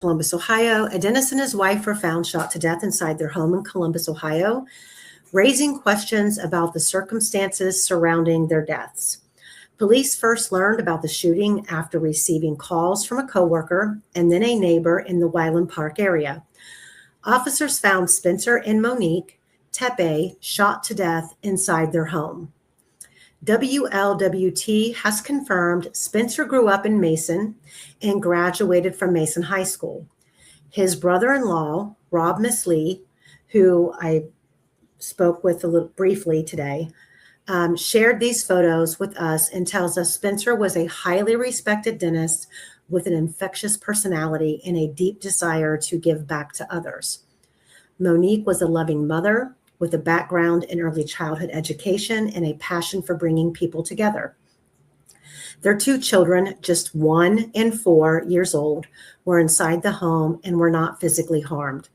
Columbus, Ohio. A dentist and his wife were found shot to death inside their home in Columbus, Ohio, raising questions about the circumstances surrounding their deaths. Police first learned about the shooting after receiving calls from a coworker and then a neighbor in the Wyland Park area. Officers found Spencer and Monique Tepe shot to death inside their home. WLWT has confirmed Spencer grew up in Mason and graduated from Mason High School. His brother-in-law, Rob Misley, who I spoke with a little briefly today, shared these photos with us and tells us Spencer was a highly respected dentist with an infectious personality and a deep desire to give back to others. Monique was a loving mother with a background in early childhood education and a passion for bringing people together. Their two children, just 1 and 4 years old, were inside the home and were not physically harmed.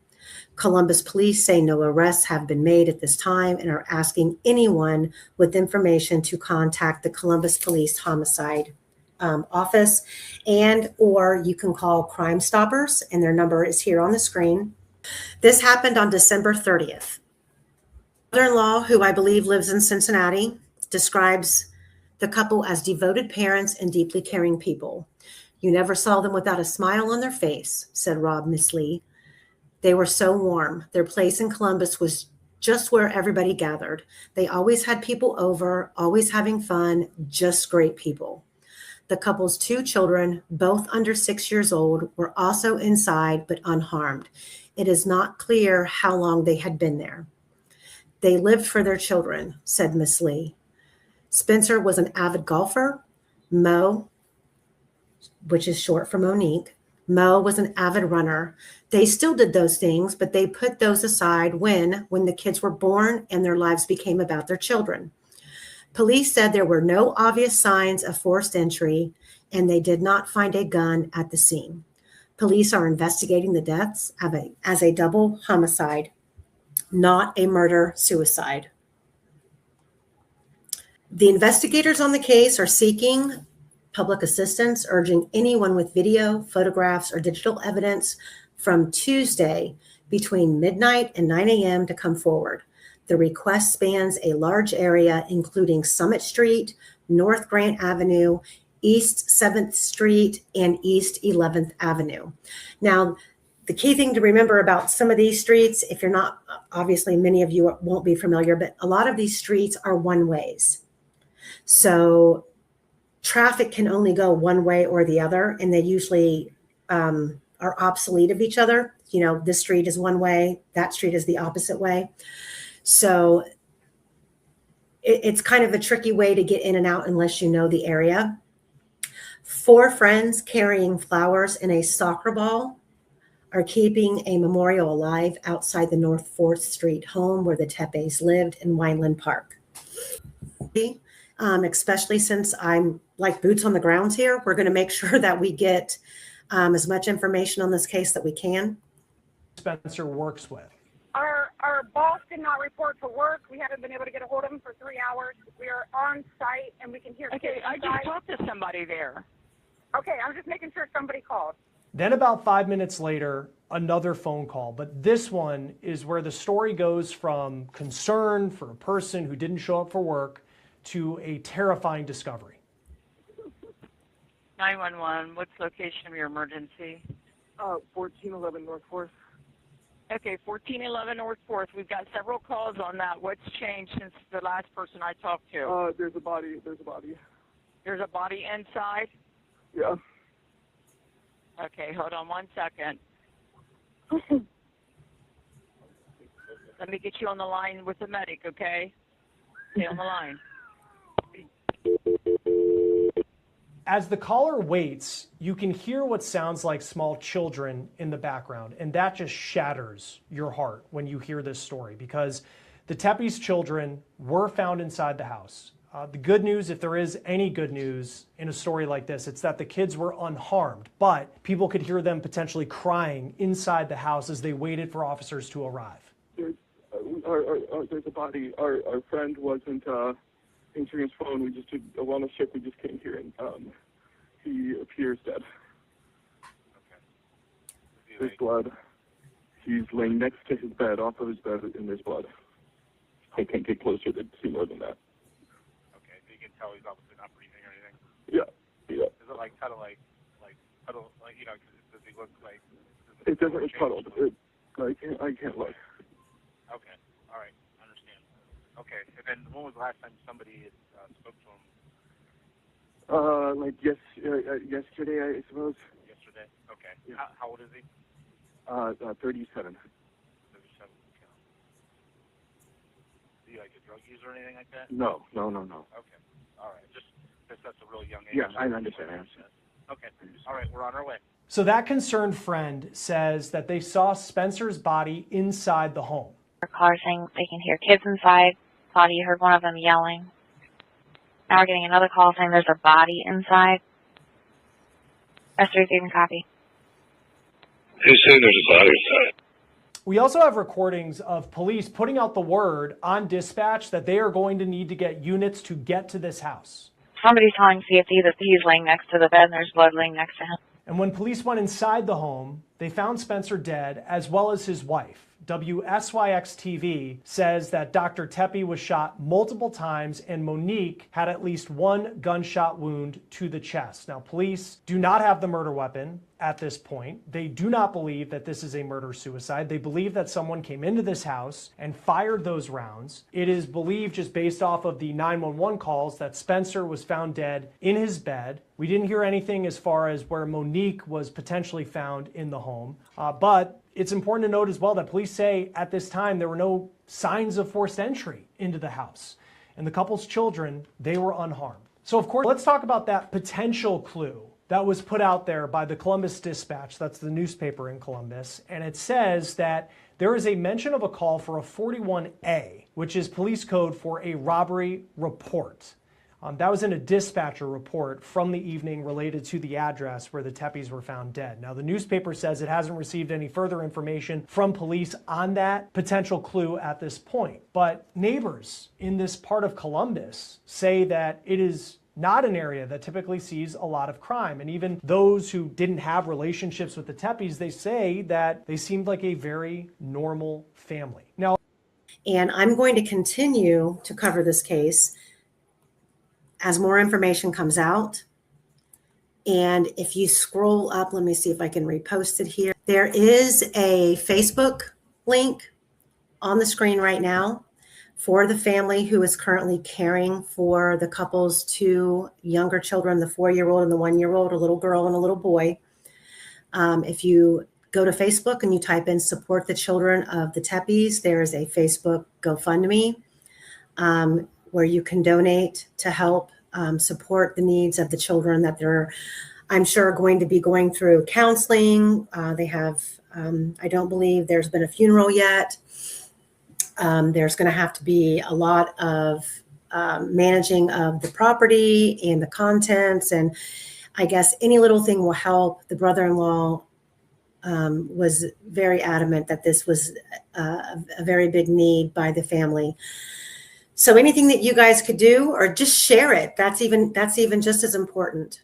Columbus police say no arrests have been made at this time and are asking anyone with information to contact the Columbus Police Homicide Office, and or you can call Crime Stoppers, and their number is here on the screen. This happened on December 30th. Mother-in-law, who I believe lives in Cincinnati, describes the couple as devoted parents and deeply caring people. You never saw them without a smile on their face, said Rob Misley. They were so warm. Their place in Columbus was just where everybody gathered. They always had people over, always having fun, just great people. The couple's 2 children, both under 6 years old, were also inside but unharmed. It is not clear how long they had been there. They lived for their children, said Miss Lee. Spencer was an avid golfer. Mo, which is short for Monique, Mo was an avid runner. They still did those things, but they put those aside when the kids were born and their lives became about their children. Police said there were no obvious signs of forced entry, and they did not find a gun at the scene. Police are investigating the deaths as a double homicide, not a murder-suicide. The investigators on the case are seeking public assistance, urging anyone with video, photographs, or digital evidence from Tuesday between midnight and 9 a.m. to come forward. The request spans a large area, including Summit Street, North Grant Avenue, East 7th Street, and East 11th Avenue. Now, the key thing to remember about some of these streets, if you're not, obviously many of you won't be familiar, but a lot of these streets are one-ways. So traffic can only go one way or the other, and they usually are obsolete of each other. You know, this street is one way, that street is the opposite way. So it's kind of a tricky way to get in and out unless you know the area. 4 friends carrying flowers and a soccer ball are keeping a memorial alive outside the North 4th Street home where the Tepes lived in Wineland Park. Especially since I'm like boots on the ground here, we're going to make sure that we get as much information on this case that we can. Spencer works with. Our boss did not report for work. We haven't been able to get a hold of him for 3 hours. We are on site and we can hear. Okay, I just talked to somebody there. Okay, I'm just making sure somebody called. Then about 5 minutes later, another phone call. But this one is where the story goes from concern for a person who didn't show up for work to a terrifying discovery. 911, what's the location of your emergency? 1411 North 4th. Okay, 1411 North 4th. We've got several calls on that. What's changed since the last person I talked to? There's a body. There's a body inside? Yeah. Okay, hold on 1 second. Let me get you on the line with the medic, okay? Stay on the line. As the caller waits, you can hear what sounds like small children in the background, and that just shatters your heart when you hear this story because the Tepes children were found inside the house. The good news, if there is any good news in a story like this, it's that the kids were unharmed, but people could hear them potentially crying inside the house as they waited for officers to arrive. There's a body. Our friend wasn't answering his phone. We just did a wellness check. We just came here, and he appears dead. There's blood. He's laying next to his bed, off of his bed, and there's blood. I can't get closer to see more than that. Okay, so you can tell he's obviously not breathing or anything. Yeah. Is it like cuddle, like you know? Does he look like? It doesn't look cuddled. I can't look. Okay, all right, understand. Okay, and then when was the last time somebody spoke to him? Yesterday, I suppose. Yesterday. Okay. Yeah. How old is he? 37. 37. Okay. Is he like a drug user or anything like that? No. Okay. All right. Just that's a really young age. Yeah, I understand. Okay. All right, we're on our way. So that concerned friend says that they saw Spencer's body inside the home. Caller saying they can hear kids inside. Thought he heard one of them yelling. Now we're getting another call saying there's a body inside. S3 receiving copy. Who's saying there's a body inside? We also have recordings of police putting out the word on dispatch that they are going to need to get units to get to this house. Somebody's telling CFD that he's laying next to the bed and there's blood laying next to him. And when police went inside the home, they found Spencer dead, as well as his wife. WSYX-TV says that Dr. Tepe was shot multiple times and Monique had at least one gunshot wound to the chest. Now, police do not have the murder weapon at this point. They do not believe that this is a murder-suicide. They believe that someone came into this house and fired those rounds. It is believed, just based off of the 911 calls, that Spencer was found dead in his bed. We didn't hear anything as far as where Monique was potentially found in the home, but it's important to note as well that police say at this time there were no signs of forced entry into the house. And the couple's children, they were unharmed. So of course, let's talk about that potential clue that was put out there by the Columbus Dispatch. That's the newspaper in Columbus. And it says that there is a mention of a call for a 41A, which is police code for a robbery report. That was in a dispatcher report from the evening related to the address where the Tepes were found dead. Now, the newspaper says it hasn't received any further information from police on that potential clue at this point. But neighbors in this part of Columbus say that it is not an area that typically sees a lot of crime. And even those who didn't have relationships with the Tepes, they say that they seemed like a very normal family. Now, And I'm going to continue to cover this case as more information comes out. And if you scroll up, let me see if I can repost it here. There is a Facebook link on the screen right now for the family who is currently caring for the couple's two younger children, the 4-year-old and the 1-year-old, a little girl and a little boy. If you go to Facebook and you type in support the children of the Tepes, there is a Facebook GoFundMe where you can donate to help support the needs of the children that they're, I'm sure, going to be going through counseling. They have, I don't believe there's been a funeral yet. There's going to have to be a lot of managing of the property and the contents. And I guess any little thing will help. The brother-in-law was very adamant that this was a very big need by the family. So anything that you guys could do, or just share it, that's even just as important.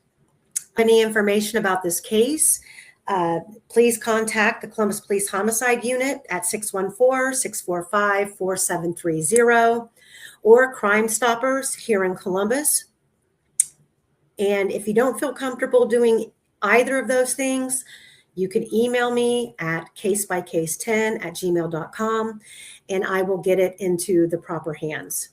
Any information about this case, please contact the Columbus Police Homicide Unit at 614-645-4730 or Crime Stoppers here in Columbus. And if you don't feel comfortable doing either of those things, you can email me at casebykcase10@gmail.com, and I will get it into the proper hands.